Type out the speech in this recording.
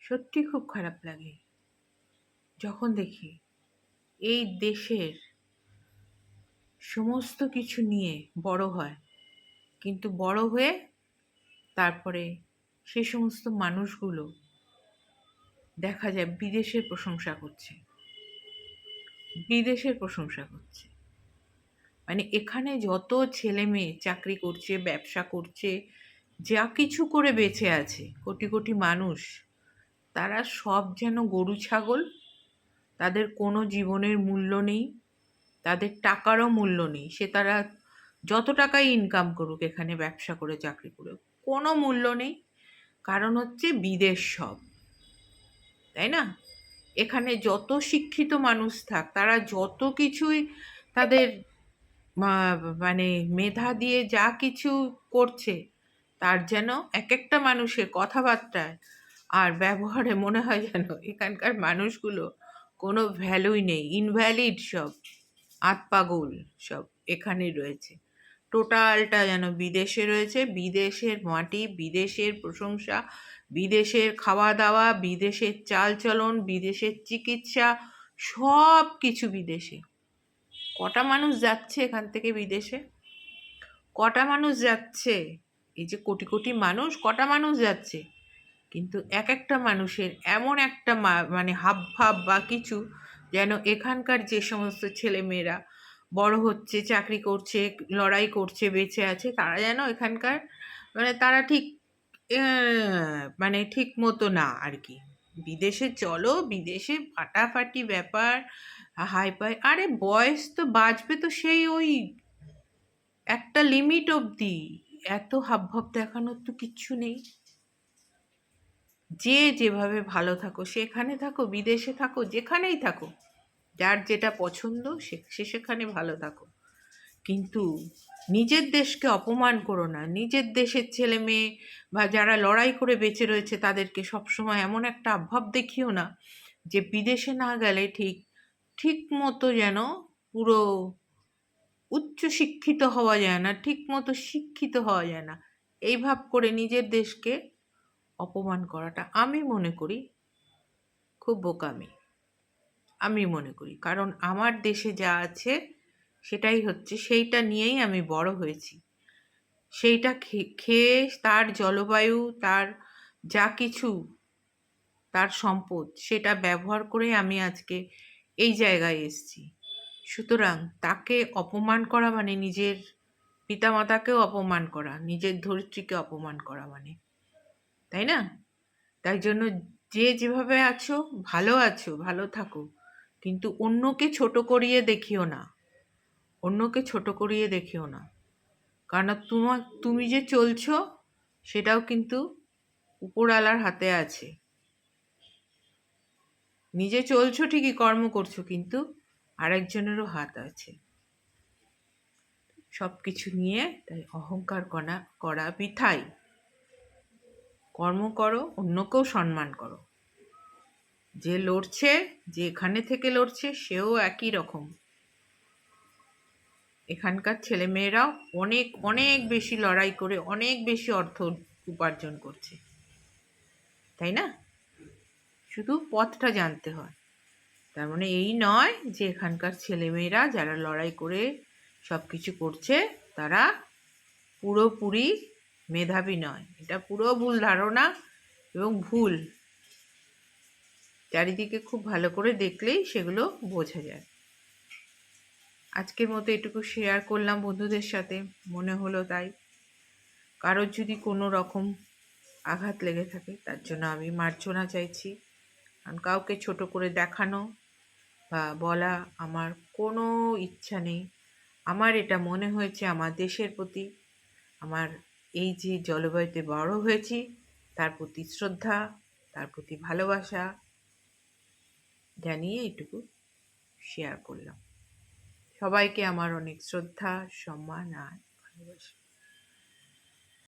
সত্যি খুব খারাপ লাগে যখন দেখি এই দেশের সমস্ত কিছু নিয়ে বড় হয়, কিন্তু বড় হয়ে তারপরে সে সমস্ত মানুষগুলো দেখা যায় বিদেশের প্রশংসা করছে, বিদেশের প্রশংসা করছে। মানে এখানে যত ছেলে মেয়ে চাকরি করছে, ব্যবসা করছে, যা কিছু করে বেঁচে আছে, কোটি কোটি মানুষ, তারা সব যেন গরু ছাগল। তাদের কোনো জীবনের মূল্য নেই, তাদের টাকারও মূল্য নেই। সে তারা যত টাকাই ইনকাম করুক এখানে ব্যবসা করে, চাকরি করে, কোনো মূল্য নেই। কারণ হচ্ছে বিদেশ সব, তাই না? এখানে যত শিক্ষিত মানুষ থাক, তারা যত কিছুই তাদের মানে মেধা দিয়ে যা কিছু করছে, তার যেন এক একটা মানুষের কথাবার্তায় আর ব্যবহারে মনে হয় যেন এখানকার মানুষগুলো কোনো ভ্যালুই নেই, ইনভ্যালিড সব, আতপাগল সব এখানেই রয়েছে। টোটালটা যেন বিদেশে রয়েছে, বিদেশের মাটি, বিদেশের প্রশংসা, বিদেশের খাওয়া দাওয়া, বিদেশের চালচলন, বিদেশের চিকিৎসা, সব কিছু বিদেশে। কটা মানুষ যাচ্ছে এখান থেকে বিদেশে? কটা মানুষ যাচ্ছে? এই যে কোটি কোটি মানুষ, কটা মানুষ যাচ্ছে? কিন্তু এক একটা মানুষের এমন একটা মানে হাবভাব বা কিছু, যেন এখানকার যে সমস্ত ছেলে মেয়েরা বড় হচ্ছে, চাকরি করছে, লড়াই করছে, বেঁচে আছে, তারা যেন এখানকার মানে তারা ঠিক মানে ঠিক মতো না আর কি। বিদেশে চলো, বিদেশে ফাটাফাটি ব্যাপার, হাই ফাই। আরে বয়স তো বাঁচবে তো সেই ওই একটা লিমিট অবধি, এত হাবভাব দেখানোর তো কিচ্ছু নেই। যে যেভাবে ভালো থাকো, সেখানে থাকো, বিদেশে থাকো, যেখানেই থাকো, যার যেটা পছন্দ সে সেখানে ভালো থাকো। কিন্তু নিজের দেশকে অপমান করো না। নিজের দেশের ছেলে মেয়ে বা যারা লড়াই করে বেঁচে রয়েছে তাদেরকে সবসময় এমন একটা আভাব দেখিও না যে বিদেশে না গেলে ঠিক ঠিক মতো যেন পুরো উচ্চ শিক্ষিত হওয়া যায় না, ঠিক মতো শিক্ষিত হওয়া যায় না। এই ভাব করে নিজের দেশকে অপমান করাটা আমি মনে করি খুব বোকামি। আমি মনে করি, কারণ আমার দেশে যা আছে সেটাই হচ্ছে, সেইটা নিয়েই আমি বড় হয়েছি। সেইটা খেয়ে তার জলবায়ু, তার যা কিছু, তার সম্পদ, সেটা ব্যবহার করে আমি আজকে এই জায়গায় এসেছি। সুতরাং তাকে অপমান করা মানে নিজের পিতামাতাকেও অপমান করা, নিজের ধরিত্রীকে অপমান করা মানে, তাই না? তাই জন্য যে যেভাবে আছো, ভালো থাকো, কিন্তু অন্যকে ছোট করিয়ে দেখিও না, অন্যকে ছোট করিয়ে দেখিও না। কারণ তুমি যে চলছো সেটাও কিন্তু উপরওয়ালার হাতে আছে। নিজে চলছো ঠিকই, কর্ম করছো, কিন্তু আরেকজনেরও হাত আছে সব কিছু নিয়ে। তাই অহংকার করা বৃথাই। কর্ম করো, অন্যকেও সম্মান করো। যে লড়ছে, যে এখানে থেকে লড়ছে, সেও একই রকম। এখানকার ছেলেমেয়েরাও অনেক অনেক বেশি লড়াই করে অনেক বেশি অর্থ উপার্জন করছে, তাই না? শুধু পথটা জানতে হয়। তার মানে এই নয় যে এখানকার ছেলেমেয়েরা যারা লড়াই করে সব কিছু করছে তারা পুরোপুরি মেধাবী নয়। এটা পুরো ভুল ধারণা এবং ভুল। চারিদিকে খুব ভালো করে দেখলেই সেগুলো বোঝা যায়। আজকের মতো এটুকু শেয়ার করলাম বন্ধুদের সাথে, মনে হলো তাই। কারোর যদি কোনো রকম আঘাত লেগে থাকে তার জন্য আমি মার্জনা চাইছি। কারণ কাউকে ছোট করে দেখানো বা বলা আমার কোনো ইচ্ছা নেই। আমার এটা মনে হয়েছে আমার দেশের প্রতি, আমার এই যে জলবায়ুতে বড় হয়েছি তার প্রতি শ্রদ্ধা, তার প্রতি ভালোবাসা জানিয়ে এটুকু শেয়ার করলাম। সবাইকে আমার অনেক শ্রদ্ধা, সম্মান আর ভালোবাসা।